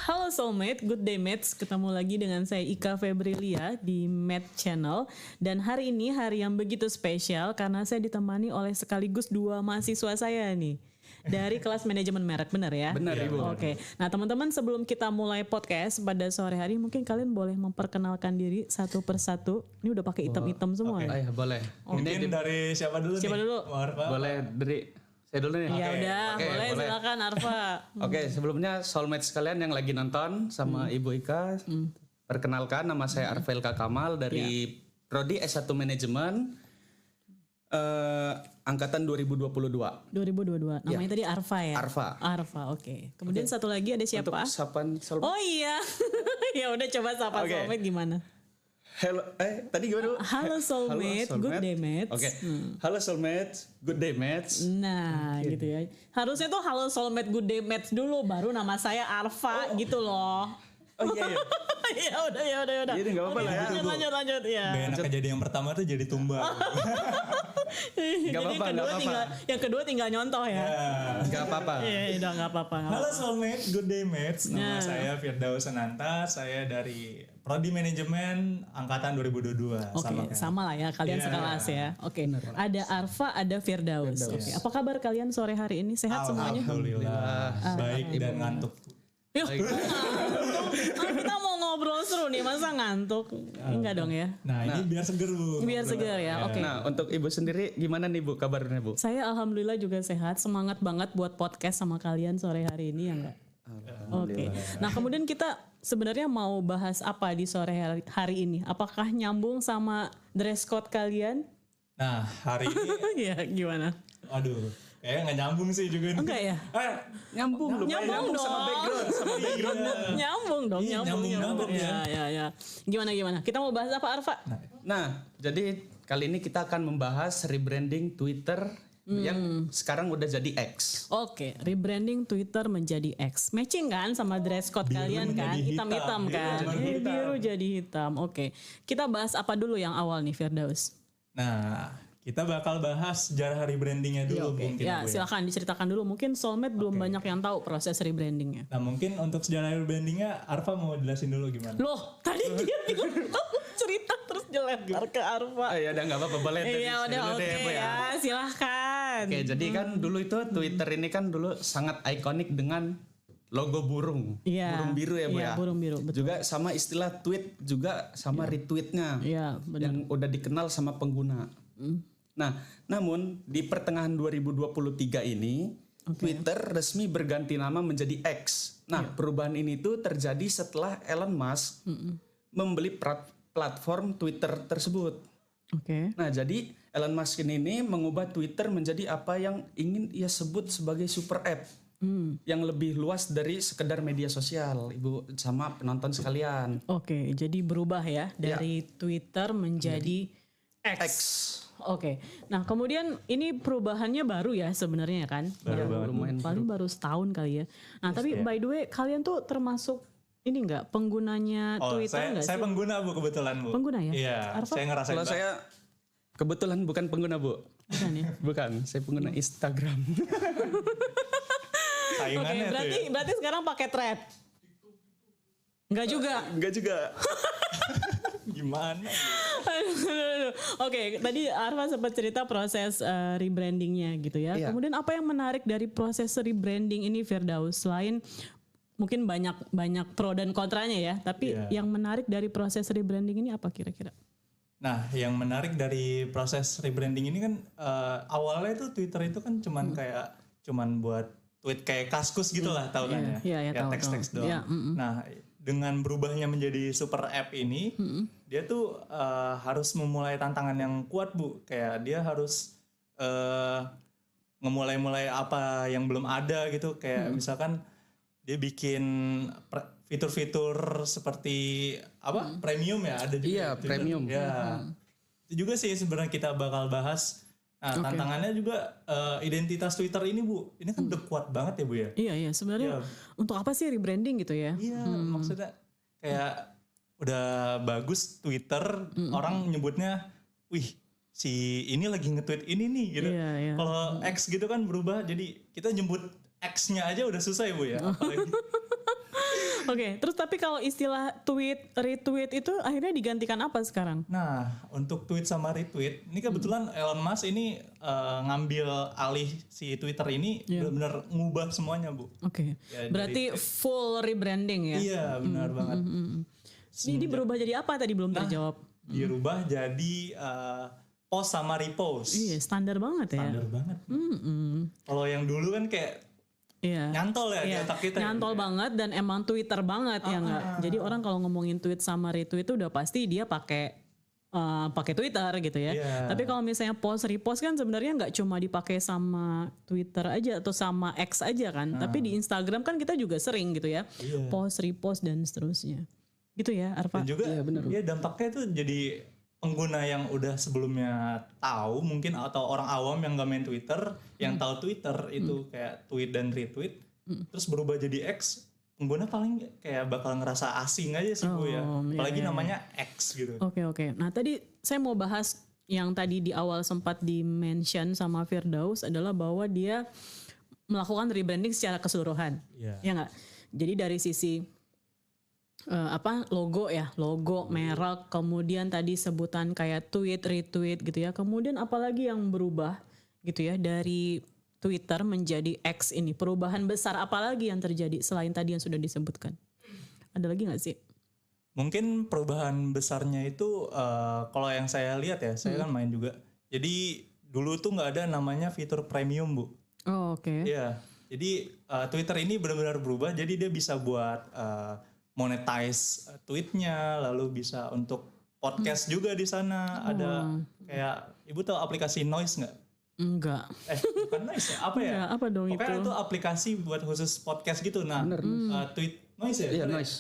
Halo Soulmate, good day mates. Ketemu lagi dengan saya Ika Febrilia di Mate Channel. Dan hari ini hari yang begitu spesial karena saya ditemani oleh sekaligus dua mahasiswa saya nih. Dari kelas manajemen merek, benar ya? Benar Ibu. Oke. Nah teman-teman, sebelum kita mulai podcast pada sore hari, mungkin kalian boleh memperkenalkan diri satu persatu. Ini udah pakai hitam-hitam semua. Okay. Ya? Boleh. Mungkin dari siapa dulu Siapa nih? dulu? Boleh dari saya dulu nih. Ya udah, Oke, boleh silakan Arfa. Oke, sebelumnya soulmate sekalian yang lagi nonton sama Ibu Ika. Perkenalkan, nama saya Arfelka Kamal dari Prodi S1 Manajemen. Angkatan 2022. 2022. Namanya tadi Arfa ya? Arfa. Oke. Kemudian satu lagi ada siapa? Untuk sapaan soulmate. Oh iya. Ya udah coba sapa Soulmate gimana? Hello, tadi gimana dulu? Halo Soulmate, good day mates. Oke. Halo Soulmate, good day mates. Nah, gitu ya. Harusnya tuh halo Soulmate, good day mates dulu, baru nama saya Arfa gitu loh. Oh iya. Ya udah. Jadi nggak apa-apa lah ya. Lanjut ya. Gak enak jadi yang pertama tuh jadi tumbal. Jadi yang kedua tinggal nyontoh ya. Nggak apa-apa. Iya, udah nggak apa-apa. Halo Soulmate, good day mates. Nama saya Firdaus Ananta. Saya dari Prodi Manajemen Angkatan 2022. Oke, sama lah ya, kalian sekelas ya. Oke, ada Arfa, ada Firdaus. Oke, apa kabar kalian sore hari ini? Sehat semuanya? Alhamdulillah. Baik dan ngantuk. Yuk, kita mau ngobrol seru nih, masa ngantuk? Enggak dong ya? Nah, ini biar seger Bu. Biar seger ya, oke. Nah, untuk Ibu sendiri gimana nih Bu kabarnya Bu? Saya alhamdulillah juga sehat, semangat banget buat podcast sama kalian sore hari ini ya enggak? Oke. Nah, kemudian kita sebenarnya mau bahas apa di sore hari ini? Apakah nyambung sama dress code kalian? Nah, hari ini Ya, gimana? aduh, kayaknya gak nyambung sih juga nih. Enggak ya? Nyambung dong. Nyambung dong. Sama background. Nyambung dong, Iya, nyambung. banget Ya. Gimana? Kita mau bahas apa, Arfa? Nah, jadi kali ini kita akan membahas rebranding Twitter yang sekarang udah jadi X. Oke, rebranding Twitter menjadi X. Matching kan sama dress code Biru kalian kan? menjadi Hitam-hitam hitam, kan? biru jadi hitam. Biru jadi hitam. Oke. Kita bahas apa dulu yang awal nih, Firdaus? Nah, kita bakal bahas sejarah rebrandingnya dulu mungkin. Ya, Bu, silakan diceritakan dulu. Mungkin Soulmate belum banyak yang tahu proses rebrandingnya. Nah, mungkin untuk sejarah rebrandingnya Arfa mau jelasin dulu gimana? Loh, tadi dia cerita terus dilempar ke Arfa. Ya udah nggak apa-apa, boleh. Iya, udah oke ya. Silahkan. Oke, jadi kan dulu itu Twitter ini kan dulu sangat ikonik dengan logo burung. Iya. Burung biru ya Bu Iya, ya. burung biru, betul. Juga sama istilah tweet juga sama retweetnya. Iya, benar. Yang udah dikenal sama pengguna. Nah, namun di pertengahan 2023 ini Twitter resmi berganti nama menjadi X. Nah, perubahan ini tuh terjadi setelah Elon Musk membeli platform Twitter tersebut. Oke. Nah, jadi Elon Musk ini mengubah Twitter menjadi apa yang ingin ia sebut sebagai super app. Yang lebih luas dari sekedar media sosial, Ibu sama penonton sekalian. Oke, jadi berubah ya dari Twitter menjadi X. Oke. Nah, kemudian ini perubahannya baru ya sebenarnya kan? Paling baru setahun kali ya. Nah, tapi by the way kalian tuh termasuk ini enggak penggunanya Twitter enggak sih? Saya pengguna Bu kebetulan Bu. Pengguna ya? Iya, Arfa? saya ngerasain. Kalau saya kebetulan bukan pengguna Bu. Bukan ya? Bukan, saya pengguna Instagram. Oke, saingannya tuh ya. berarti sekarang pakai thread. Enggak juga. Enggak juga. Gimana? Oke, tadi Arfa sempat cerita proses rebrandingnya gitu ya. Iya. Kemudian apa yang menarik dari proses rebranding ini, Firdaus? Selain mungkin banyak pro dan kontranya ya, tapi yang menarik dari proses rebranding ini apa kira-kira? Nah, yang menarik dari proses rebranding ini kan awalnya tuh Twitter itu kan cuman buat tweet kayak Kaskus gitu lah tahu kan ya. Iya, tahu, teks-teks tahu. doang. Iya, Nah, dengan berubahnya menjadi super app ini, dia tuh harus memulai tantangan yang kuat Bu. Kayak dia harus ngemulai apa yang belum ada gitu. Kayak misalkan dia bikin fitur-fitur seperti apa? Premium ya ada juga. Iya, premium. Ya. Itu juga sih sebenarnya kita bakal bahas. Nah, tantangannya juga identitas Twitter ini Bu. Ini kan udah kuat banget ya Bu ya. Iya, sebenarnya untuk apa sih rebranding gitu ya? Iya, maksudnya kayak udah bagus Twitter, orang nyebutnya, wih si ini lagi nge-tweet ini nih gitu. Iya. Kalau X gitu kan berubah, jadi kita nyebut X-nya aja udah susah ya Bu ya. Apalagi. Oke, terus tapi kalau istilah tweet, retweet itu akhirnya digantikan apa sekarang? Nah, untuk tweet sama retweet, ini kebetulan Elon Musk ini ngambil alih si Twitter ini benar-benar ngubah semuanya, Bu. Oke. Ya, Berarti full rebranding ya? Iya, benar banget. Ini berubah jadi apa tadi belum terjawab? Dirubah jadi post sama repost. Iya, standar banget ya. Standar banget. Kalau yang dulu kan kayak Iya. nyantol ya di Iya, otak kita. nyantol banget dan emang Twitter banget ya nggak. Jadi orang kalau ngomongin tweet sama retweet itu udah pasti dia pakai Twitter gitu ya. Iya. Tapi kalau misalnya post repost kan sebenarnya nggak cuma dipakai sama Twitter aja atau sama X aja kan. Tapi di Instagram kan kita juga sering gitu ya. Post repost dan seterusnya. Gitu ya Arfa. Dan juga ya dampaknya tuh jadi pengguna yang udah sebelumnya tahu mungkin atau orang awam yang gak main Twitter yang tahu Twitter itu kayak tweet dan retweet terus berubah jadi X, pengguna paling kayak bakal ngerasa asing aja sih Bu ya. Apalagi namanya X gitu. Oke. Nah tadi saya mau bahas yang tadi di awal sempat di-mention sama Firdaus adalah bahwa dia melakukan rebranding secara keseluruhan. Ya nggak? Jadi dari sisi logo, merek, kemudian tadi sebutan kayak tweet, retweet gitu ya. Kemudian apalagi yang berubah gitu ya dari Twitter menjadi X ini? Perubahan besar apalagi yang terjadi selain tadi yang sudah disebutkan? Ada lagi nggak sih? Mungkin perubahan besarnya itu kalau yang saya lihat ya, saya kan main juga. Jadi dulu tuh nggak ada namanya fitur premium Bu. Oh, oke. Iya. Jadi Twitter ini benar-benar berubah. Jadi dia bisa buat monetize tweetnya, lalu bisa untuk podcast juga di sana. Ada kayak Ibu tahu aplikasi Noise nggak? Enggak. Bukan Noise ya? Apa ya? Enggak, apa dong Pokoknya itu? itu aplikasi buat khusus podcast gitu. Nah, tweet Noise ya? Iya, Noise.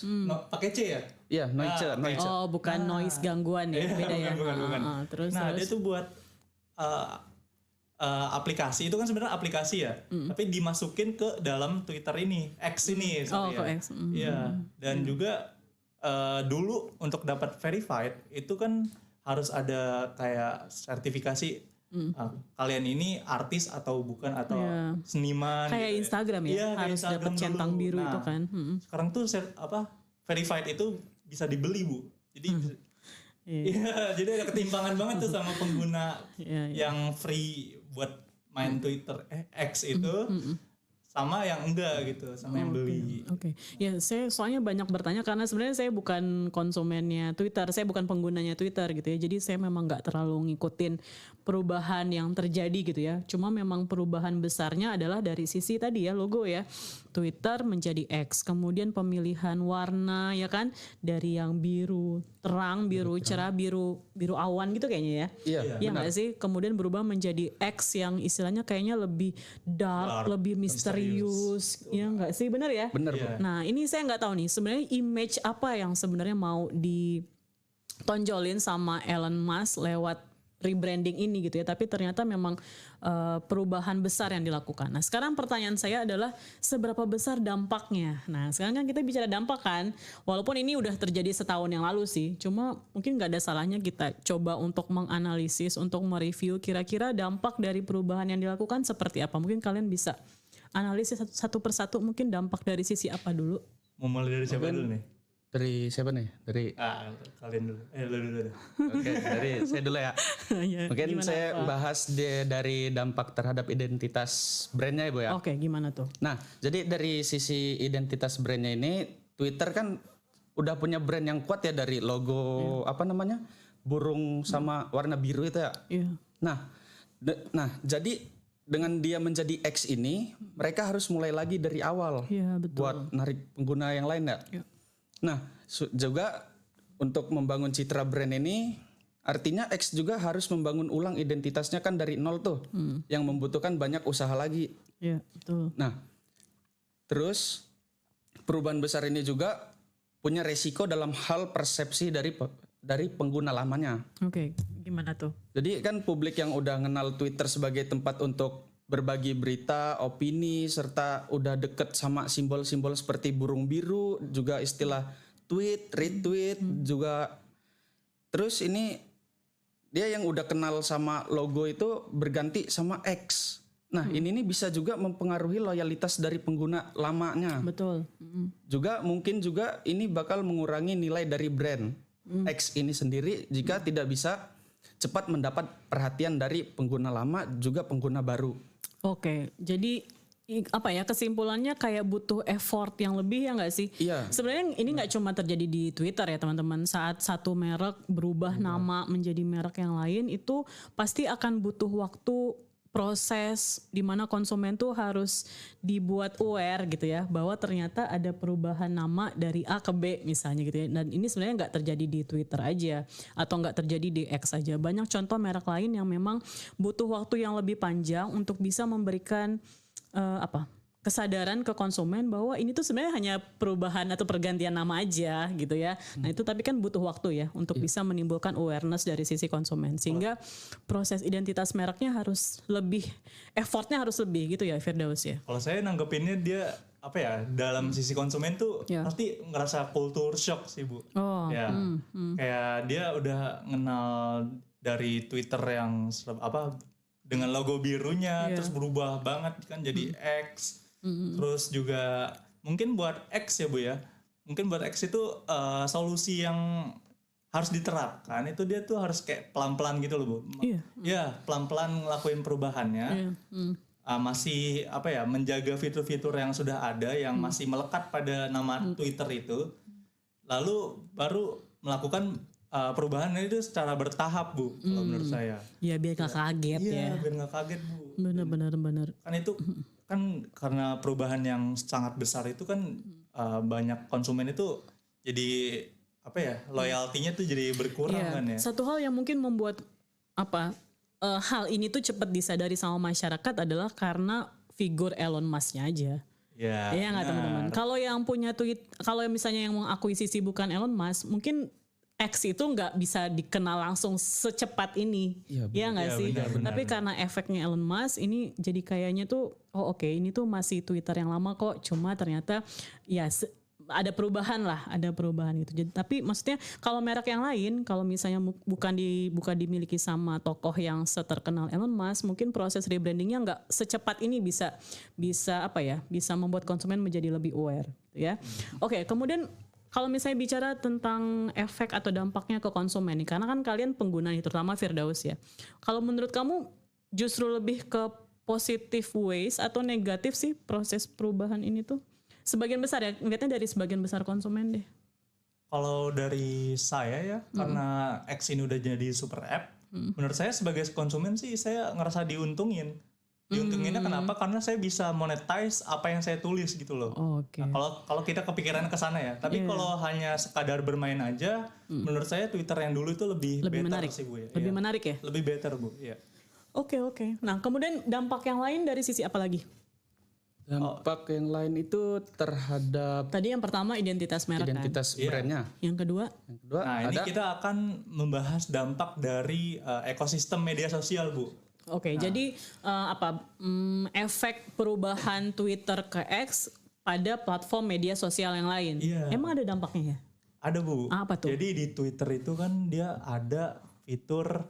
Pakai C ya? Iya, Noise. Noise. Oh, bukan noise gangguan ya, beda ya. Bukan. Terus Nah, dia tuh buat aplikasi itu kan sebenarnya aplikasi ya, tapi dimasukin ke dalam Twitter ini, X ini, ke X. Iya. Dan juga dulu untuk dapat verified itu kan harus ada kayak sertifikasi kalian ini artis atau bukan atau seniman. Kayak gitu Instagram ya, Iya, harus dapat centang biru itu kan. Sekarang tuh verified itu bisa dibeli Bu. Jadi iya, jadi ada ketimpangan banget tuh sama pengguna yang free buat main Twitter X itu sama yang enggak gitu, sama yang beli. Oke. Ya, saya soalnya banyak bertanya karena sebenarnya saya bukan konsumennya Twitter, saya bukan penggunanya Twitter gitu ya. Jadi saya memang nggak terlalu ngikutin perubahan yang terjadi gitu ya. Cuma memang perubahan besarnya adalah dari sisi tadi ya logo ya. Twitter menjadi X, kemudian pemilihan warna ya kan dari yang biru terang, biru cerah, biru awan gitu kayaknya ya. Iya nggak sih? Kemudian berubah menjadi X yang istilahnya kayaknya lebih dark, lebih misterius. Ya nggak sih? Benar ya? Benar. Nah ini saya nggak tahu nih sebenarnya image apa yang sebenarnya mau ditonjolin sama Elon Musk lewat rebranding ini gitu ya, tapi ternyata memang perubahan besar yang dilakukan. Nah sekarang pertanyaan saya adalah seberapa besar dampaknya? Nah sekarang kan kita bicara dampak kan, walaupun ini udah terjadi setahun yang lalu sih, cuma mungkin nggak ada salahnya kita coba untuk menganalisis, untuk mereview kira-kira dampak dari perubahan yang dilakukan seperti apa. Mungkin kalian bisa analisis satu persatu, mungkin dampak dari sisi apa dulu? Mau mulai dari siapa dulu nih? Dari siapa nih? Dari Kalian dulu. Lu dulu. Oke, dari saya dulu ya. Mungkin Gimana, saya bahas dari dampak terhadap identitas brandnya Ibu ya. Oke, gimana tuh? Nah, jadi dari sisi identitas brandnya ini, Twitter kan udah punya brand yang kuat ya dari logo apa namanya? Burung sama warna biru itu ya. Iya. Nah, jadi dengan dia menjadi X ini, mereka harus mulai lagi dari awal. Iya, betul. Buat narik pengguna yang lain ya. Iya. Nah, juga untuk membangun citra brand ini, artinya X juga harus membangun ulang identitasnya kan dari nol tuh, yang membutuhkan banyak usaha lagi. Iya, betul. Nah, terus perubahan besar ini juga punya resiko dalam hal persepsi dari pengguna lamanya. Oke, gimana tuh? Jadi kan publik yang udah kenal Twitter sebagai tempat untuk berbagi berita, opini, serta udah deket sama simbol-simbol seperti burung biru, juga istilah tweet, retweet, juga. Terus ini dia yang udah kenal sama logo itu berganti sama X. Nah, ini nih bisa juga mempengaruhi loyalitas dari pengguna lamanya. Betul. Juga mungkin juga ini bakal mengurangi nilai dari brand X ini sendiri jika tidak bisa cepat mendapat perhatian dari pengguna lama juga pengguna baru. Oke, jadi apa ya, kesimpulannya kayak butuh effort yang lebih ya nggak sih? Iya. Sebenarnya ini nggak cuma terjadi di Twitter ya teman-teman. Saat satu merek berubah nama menjadi merek yang lain, itu pasti akan butuh waktu, proses di mana konsumen tuh harus dibuat aware gitu ya, bahwa ternyata ada perubahan nama dari A ke B misalnya gitu ya. Dan ini sebenarnya nggak terjadi di Twitter aja atau nggak terjadi di X aja. Banyak contoh merek lain yang memang butuh waktu yang lebih panjang untuk bisa memberikan kesadaran ke konsumen bahwa ini tuh sebenarnya hanya perubahan atau pergantian nama aja gitu ya. Nah itu tapi kan butuh waktu ya untuk bisa menimbulkan awareness dari sisi konsumen, sehingga proses identitas mereknya harus lebih, effortnya harus lebih gitu ya Firdaus ya. Kalau saya nanggepinnya dia apa ya, dalam sisi konsumen tuh pasti ngerasa culture shock sih Bu. Kayak dia udah kenal dari Twitter yang dengan logo birunya terus berubah banget kan jadi X. Terus juga mungkin buat X ya Bu ya, mungkin buat X itu solusi yang harus diterapkan itu dia tuh harus kayak pelan-pelan gitu loh Bu. Iya, pelan-pelan ngelakuin perubahannya. Masih menjaga fitur-fitur yang sudah ada yang masih melekat pada nama Twitter itu. Lalu baru melakukan perubahan itu secara bertahap Bu, kalau menurut saya. Ya biar nggak kaget ya. Iya, biar nggak kaget Bu. Benar. Kan itu kan karena perubahan yang sangat besar itu kan banyak konsumen itu jadi loyaltinya tuh jadi berkurang kan ya. Satu hal yang mungkin membuat hal ini tuh cepat disadari sama masyarakat adalah karena figur Elon Musk-nya aja. Iya nggak teman-teman. Kalau yang punya tweet, kalau misalnya yang mengakuisisi bukan Elon Musk, mungkin X itu nggak bisa dikenal langsung secepat ini, ya nggak sih? Benar. Tapi karena efeknya Elon Musk ini jadi kayaknya tuh, ini tuh masih Twitter yang lama kok, cuma ternyata ya ada perubahan gitu. Jadi, tapi maksudnya kalau merek yang lain, kalau misalnya bukan dimiliki sama tokoh yang seterkenal Elon Musk, mungkin proses rebrandingnya nggak secepat ini bisa membuat konsumen menjadi lebih aware, gitu ya. Oke, kemudian kalau misalnya bicara tentang efek atau dampaknya ke konsumen nih, karena kan kalian pengguna nih, terutama Firdaus ya. Kalau menurut kamu justru lebih ke positive ways atau negatif sih proses perubahan ini tuh? Sebagian besar ya, ngeliatnya dari sebagian besar konsumen deh. Kalau dari saya ya, karena X ini udah jadi super app, menurut saya sebagai konsumen sih saya ngerasa diuntungin. Diuntunginnya kenapa? Karena saya bisa monetize apa yang saya tulis gitu loh. Nah, kalau kita kepikiran ke sana ya. Tapi kalau hanya sekadar bermain aja, menurut saya Twitter yang dulu itu lebih better menarik sih Bu ya. Lebih menarik ya? Lebih better Bu, ya. Oke. Nah, kemudian dampak yang lain dari sisi apa lagi? Dampak yang lain itu terhadap tadi yang pertama identitas merek brandnya. Yang kedua nah ini kita akan membahas dampak dari ekosistem media sosial Bu. Jadi efek perubahan Twitter ke X pada platform media sosial yang lain. Emang ada dampaknya ya? Ada Bu. Apa tuh? Jadi di Twitter itu kan dia ada fitur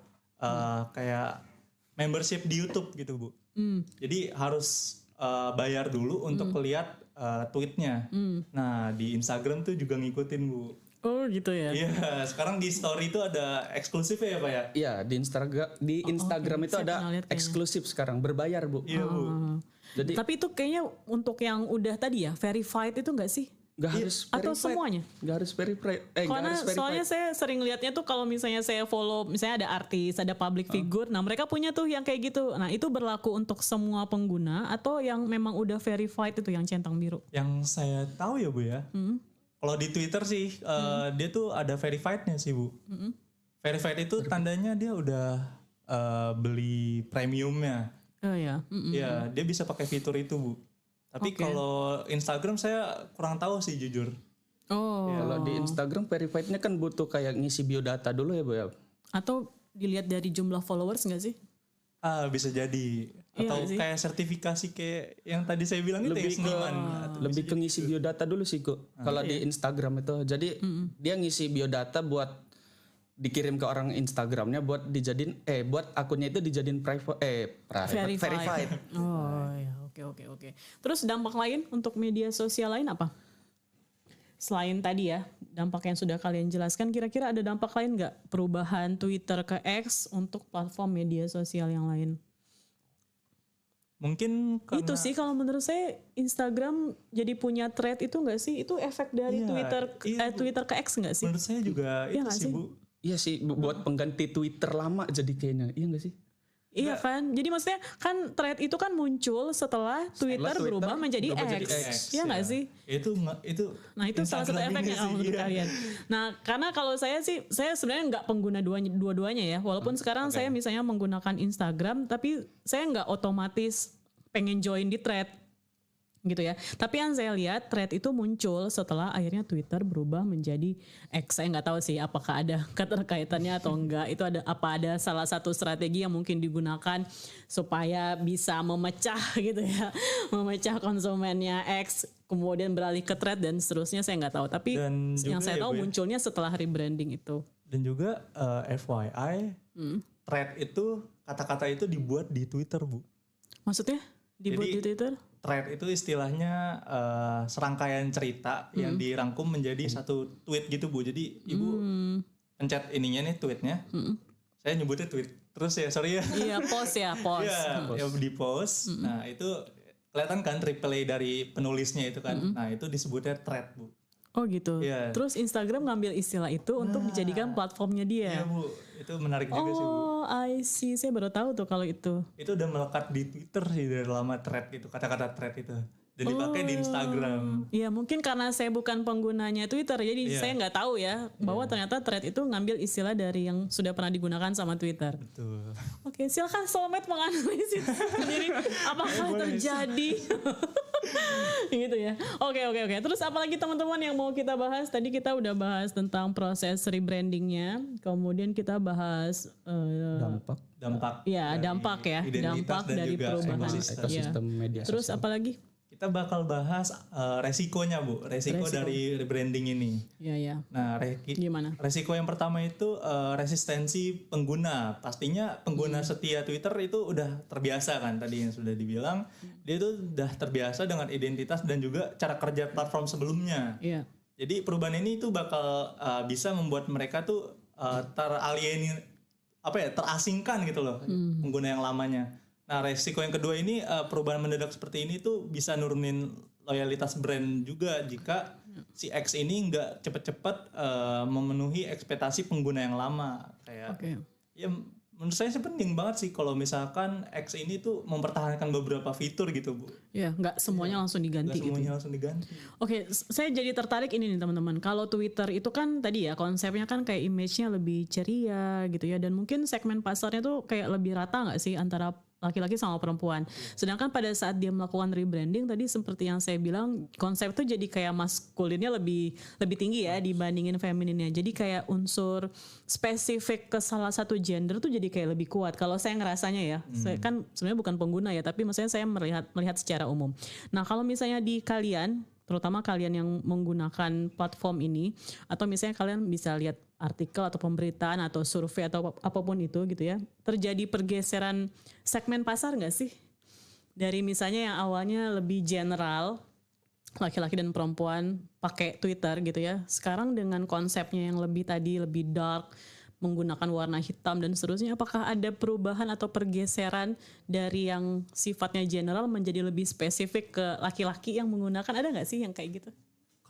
kayak membership di YouTube gitu Bu. Jadi harus bayar dulu untuk lihat tweetnya. Nah di Instagram tuh juga ngikutin Bu. Oh gitu ya? Iya, sekarang di story itu ada eksklusif ya Pak ya? Iya, di Instagram itu ada eksklusif sekarang, berbayar Bu. Iya Bu. Jadi, tapi itu kayaknya untuk yang udah tadi ya, verified itu enggak sih? Gak harus verified. Atau semuanya? Gak harus verified. Soalnya saya sering lihatnya tuh kalau misalnya saya follow, misalnya ada artis, ada public figure, nah mereka punya tuh yang kayak gitu. Nah itu berlaku untuk semua pengguna atau yang memang udah verified itu yang centang biru? Yang saya tahu ya Bu ya, kalau di Twitter sih dia tuh ada verified-nya sih Bu. Verified itu tandanya dia udah beli premiumnya. Oh ya. Ya dia bisa pakai fitur itu Bu. Tapi kalau Instagram saya kurang tahu sih jujur. Kalau di Instagram verified-nya kan butuh kayak ngisi biodata dulu ya Bu ya. Atau dilihat dari jumlah followers nggak sih? Bisa jadi. Atau kayak sertifikasi kayak yang tadi saya bilang itu ya, seniman. Lebih ke ngisi biodata dulu sih kok. Kalau di Instagram itu. Jadi dia ngisi biodata buat dikirim ke orang Instagramnya buat buat akunnya itu dijadiin verified. Oh ya, oke. Terus dampak lain untuk media sosial lain apa? Selain tadi ya, dampak yang sudah kalian jelaskan, kira-kira ada dampak lain nggak perubahan Twitter ke X untuk platform media sosial yang lain? Mungkin karena Itu sih kalau menurut saya Instagram jadi punya thread itu nggak sih? Itu efek dari Twitter ke X nggak sih? menurut saya juga Iya itu nggak sih sih? Bu. Iya sih, buat pengganti Twitter lama jadi kayaknya. Iya nggak sih? Iya kan, jadi maksudnya kan thread itu kan muncul setelah Twitter berubah menjadi X, ya nggak sih? Nah itu salah satu efeknya kalau menurut kalian. Nah karena kalau saya sih, saya sebenarnya nggak pengguna dua-duanya ya, walaupun sekarang saya misalnya menggunakan Instagram, tapi saya nggak otomatis pengen join di thread gitu ya. Tapi yang saya lihat thread itu muncul setelah akhirnya Twitter berubah menjadi X. Saya nggak tahu sih apakah ada keterkaitannya atau enggak. Itu ada salah satu strategi yang mungkin digunakan supaya bisa memecah gitu ya, memecah konsumennya X, kemudian beralih ke thread dan seterusnya saya nggak tahu. Tapi yang saya tahu munculnya setelah rebranding itu. Dan juga FYI, thread itu kata-kata itu dibuat di Twitter Bu. Maksudnya dibuat di Twitter? Thread itu istilahnya serangkaian cerita yang dirangkum menjadi satu tweet gitu Bu. Jadi Ibu pencet ininya nih tweetnya. Saya nyebutnya tweet. Terus ya sorry ya. Iya post ya post. Iya di post. Nah itu kelihatan kan replay dari penulisnya itu kan. Nah itu disebutnya thread Bu. Oh gitu. Iya. Terus Instagram ngambil istilah itu untuk dijadikan platformnya dia. Iya Bu. Itu menarik juga sih Bu. Oh I see. Saya baru tahu tuh kalau itu. Itu udah melekat di Twitter sih dari lama thread gitu. Kata-kata thread itu. Dan dipakai di Instagram. Iya mungkin karena saya bukan penggunanya Twitter, jadi saya nggak tahu ya bahwa ternyata thread itu ngambil istilah dari yang sudah pernah digunakan sama Twitter. Betul. Oke, silakan Soulmate menganalisis sendiri apakah terjadi. Gitu ya. Oke. Terus apalagi teman-teman yang mau kita bahas? Tadi kita udah bahas tentang proses rebrandingnya, kemudian kita bahas dampak ya, dampak dari perubahan ekosistem media sosial. Terus apalagi? Kita bakal bahas resikonya Bu, resiko dari rebranding ini. Iya. Nah, gimana? Resiko yang pertama itu resistensi pengguna. Pastinya pengguna setia Twitter itu udah terbiasa kan tadi yang sudah dibilang. Dia itu udah terbiasa dengan identitas dan juga cara kerja platform sebelumnya. Iya. Jadi perubahan ini tuh bakal bisa membuat mereka tuh terasingkan gitu loh pengguna yang lamanya. Nah, resiko yang kedua ini perubahan mendadak seperti ini tuh bisa nurunin loyalitas brand juga jika si X ini nggak cepet-cepet memenuhi ekspektasi pengguna yang lama. Kayak ya menurut saya sih penting banget sih kalau misalkan X ini tuh mempertahankan beberapa fitur gitu Bu. Ya, nggak semuanya langsung diganti. Oke, saya jadi tertarik ini nih teman-teman. Kalau Twitter itu kan tadi ya konsepnya kan kayak image-nya lebih ceria gitu ya, dan mungkin segmen pasarnya tuh kayak lebih rata nggak sih antara laki-laki sama perempuan. Sedangkan pada saat dia melakukan rebranding tadi seperti yang saya bilang, konsep tuh jadi kayak maskulinnya lebih tinggi ya dibandingin femininnya. Jadi kayak unsur spesifik ke salah satu gender tuh jadi kayak lebih kuat. Kalau saya ngerasanya ya, saya kan sebenarnya bukan pengguna ya, tapi maksudnya saya melihat secara umum. Nah, kalau misalnya di kalian, terutama kalian yang menggunakan platform ini, atau misalnya kalian bisa lihat artikel atau pemberitaan atau survei atau apapun itu gitu ya, terjadi pergeseran segmen pasar nggak sih? Dari misalnya yang awalnya lebih general, laki-laki dan perempuan pakai Twitter gitu ya, sekarang dengan konsepnya yang lebih dark, menggunakan warna hitam dan seterusnya, apakah ada perubahan atau pergeseran dari yang sifatnya general menjadi lebih spesifik ke laki-laki yang menggunakan, ada nggak sih yang kayak gitu?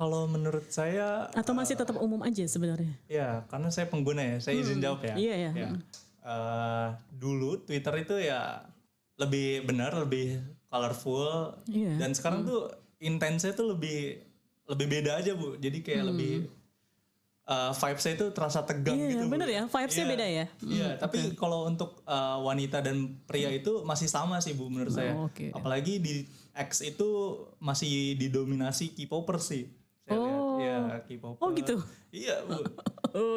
Kalau menurut saya atau masih tetap umum aja sebenarnya? Ya, karena saya pengguna ya, saya izin jawab ya. Iya. Dulu Twitter itu ya lebih benar, lebih colorful, dan sekarang tuh intensnya tuh lebih beda aja Bu. Jadi kayak lebih vibes-nya itu terasa tegang gitu. Iya bener ya, vibes-nya beda ya. Iya, tapi kalau untuk wanita dan pria itu masih sama sih Bu menurut saya. Apalagi di X itu masih didominasi K-popers sih. Iya, K-popers. Oh gitu. Iya Bu.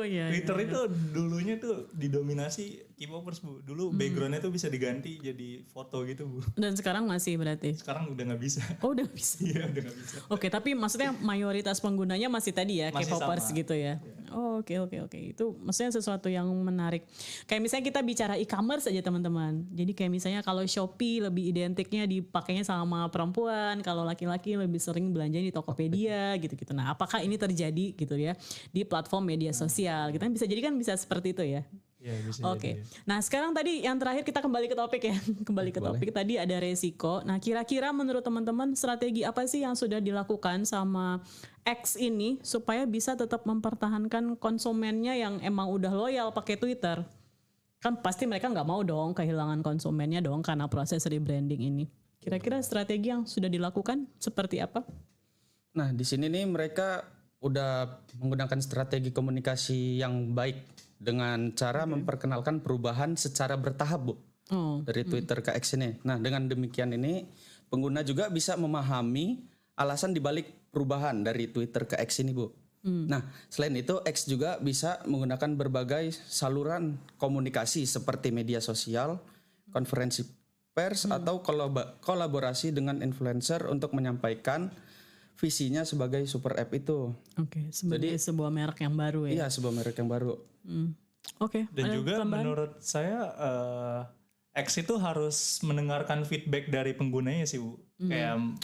Iya. Twitter itu dulunya tuh didominasi K-popers Bu. Dulu backgroundnya tuh bisa diganti jadi foto gitu Bu. Dan sekarang masih berarti? Sekarang udah nggak bisa. Oh udah nggak bisa. Iya udah nggak bisa. Oke, tapi maksudnya mayoritas penggunanya masih tadi ya K-popers gitu ya. Oh, oke. Itu maksudnya sesuatu yang menarik. Kayak misalnya kita bicara e-commerce aja teman-teman. Jadi kayak misalnya kalau Shopee lebih identiknya dipakainya sama perempuan, kalau laki-laki lebih sering belanja di Tokopedia gitu-gitu. Nah, apakah ini terjadi gitu ya di platform media sosial? Kita bisa jadi kan bisa seperti itu ya. Iya, bisa Oke. jadi. Nah, sekarang tadi yang terakhir kita kembali ke topik ya. Kembali ke topik tadi ada resiko. Nah, kira-kira menurut teman-teman strategi apa sih yang sudah dilakukan sama X ini supaya bisa tetap mempertahankan konsumennya yang emang udah loyal pakai Twitter? Kan pasti mereka nggak mau dong kehilangan konsumennya dong karena proses rebranding ini. Kira-kira strategi yang sudah dilakukan seperti apa? Nah, di sini nih mereka udah menggunakan strategi komunikasi yang baik dengan cara memperkenalkan perubahan secara bertahap, Bu. Dari Twitter ke X ini. Nah, dengan demikian ini pengguna juga bisa memahami alasan dibalik perubahan dari Twitter ke X ini, Bu. Nah, selain itu X juga bisa menggunakan berbagai saluran komunikasi seperti media sosial, konferensi pers atau kolaborasi dengan influencer untuk menyampaikan visinya sebagai super app itu. Oke, sebagai sebuah merek yang baru ya. Iya, sebuah merek yang baru. Oke. Dan juga menurut saya X itu harus mendengarkan feedback dari penggunanya sih, Bu. Kayak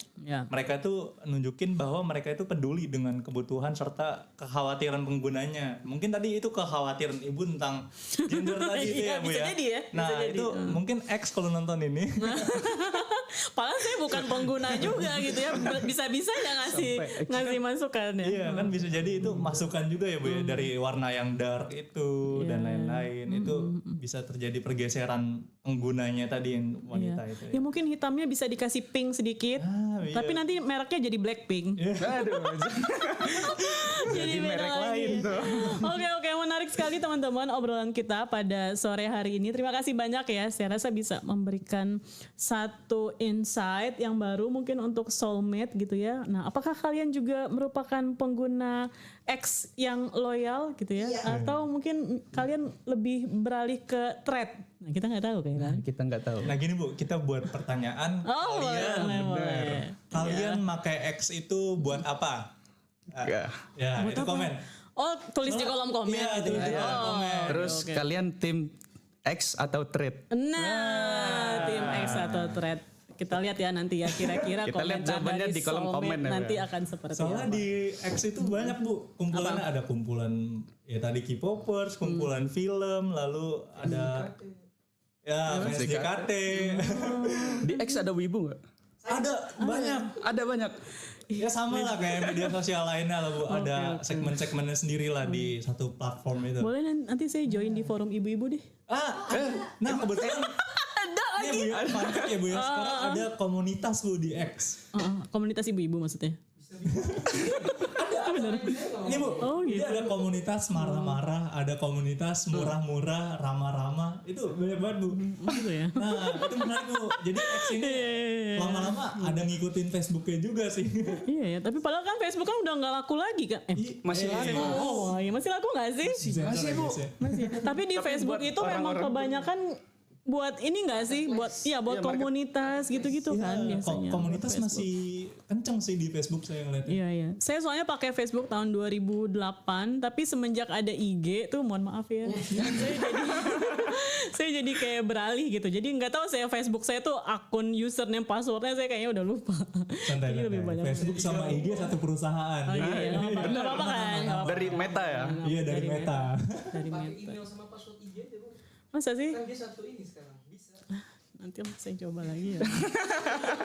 mereka tuh nunjukin bahwa mereka itu peduli dengan kebutuhan serta kekhawatiran penggunanya. Mungkin tadi itu kekhawatiran Ibu tentang gender tadi itu ya, Bu ya. Jadi ya. Nah, itu mungkin X kalau nonton ini. Padahal saya bukan pengguna juga gitu ya. Bisa-bisa ya ngasih masukan ya. Iya, kan bisa jadi itu masukan juga ya, Bu ya, dari warna yang dark itu dan lain-lain. Itu bisa terjadi pergeseran penggunanya tadi yang wanita itu. Ya mungkin hitamnya bisa dikasih pink sedikit. Tapi nanti mereknya jadi Blackpink. Aduh. Jadi merek lain tuh. Oke, menarik sekali teman-teman obrolan kita pada sore hari ini. Terima kasih banyak ya. Saya rasa bisa memberikan satu insight yang baru mungkin untuk soulmate gitu ya. Nah, apakah kalian juga merupakan pengguna X yang loyal gitu ya? Atau mungkin kalian lebih beralih ke thread? Nah, kita nggak tahu kayaknya. Kita nggak tahu. Nah gini, Bu, kita buat pertanyaan. Kalian pakai X itu buat apa? Ya, itu komen. Oh, tulis di kolom komen gitu. Terus kalian tim X atau thread? Nah, tim X atau thread. Kita lihat ya nanti ya kira-kira Kita lihat komentar jawabannya dari di kolom soulmate komen ya, nanti Bu. akan seperti Soalnya apa. di X itu banyak, Bu. Kumpulannya ada kumpulan ya tadi K-popers, kumpulan film, lalu ada fans JKT. Di X ada wibu nggak? Ada banyak. Ada banyak. Ya sama lah kayak media sosial lainnya lah, Bu. Ada segmen-segmennya sendiri lah di satu platform itu. Boleh nanti saya join di forum ibu-ibu deh. Nah kebetulan Ada lagi. ya, Bu, mantap ya, Bu ya. Sekarang ada komunitas, Bu, di X. Komunitas ibu-ibu maksudnya. Ini, Bu, dia ada komunitas marah-marah, ada komunitas murah-murah, ramah-ramah. Itu banyak banget, Bu. Gitu ya. Nah, itu menarik, Bu. Jadi X ini lama-lama ada ngikutin Facebooknya juga sih. Iya ya, tapi padahal kan Facebook kan udah nggak laku lagi kan? Masih laku. Oh, iya masih laku nggak sih? Masih, Bu. Masih. Tapi di Facebook itu memang kebanyakan buat ini nggak sih? Buat komunitas gitu-gitu kan biasanya. Komunitas masih kenceng sih di Facebook saya ngeliatnya. Iya. Saya soalnya pakai Facebook tahun 2008, tapi semenjak ada IG tuh mohon maaf ya. saya jadi kayak beralih gitu. Jadi nggak tahu saya Facebook saya tuh akun username passwordnya saya kayaknya udah lupa. Santai. Lebih banyak. Facebook sama IG satu perusahaan. Oh, iya, nggak apa-apa kan? Nggak apa-apa. Dari Meta ya? Iya, dari Meta. Dari Pakai Meta. email sama password IG aja, Bu. Masa sih? Kan dia satu ini sekarang. Bisa. Nanti saya coba lagi ya.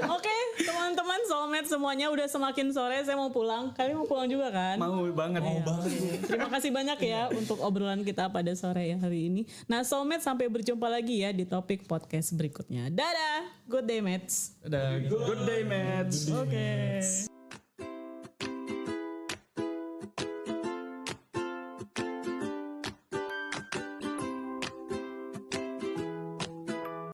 Oke, teman-teman soulmate semuanya udah semakin sore. Saya mau pulang. Kalian mau pulang juga kan? Mau banget. Terima kasih banyak ya untuk obrolan kita pada sore hari ini. Nah, soulmate sampai berjumpa lagi ya di topik podcast berikutnya. Dadah, good day mates. Good day, mates. Oke.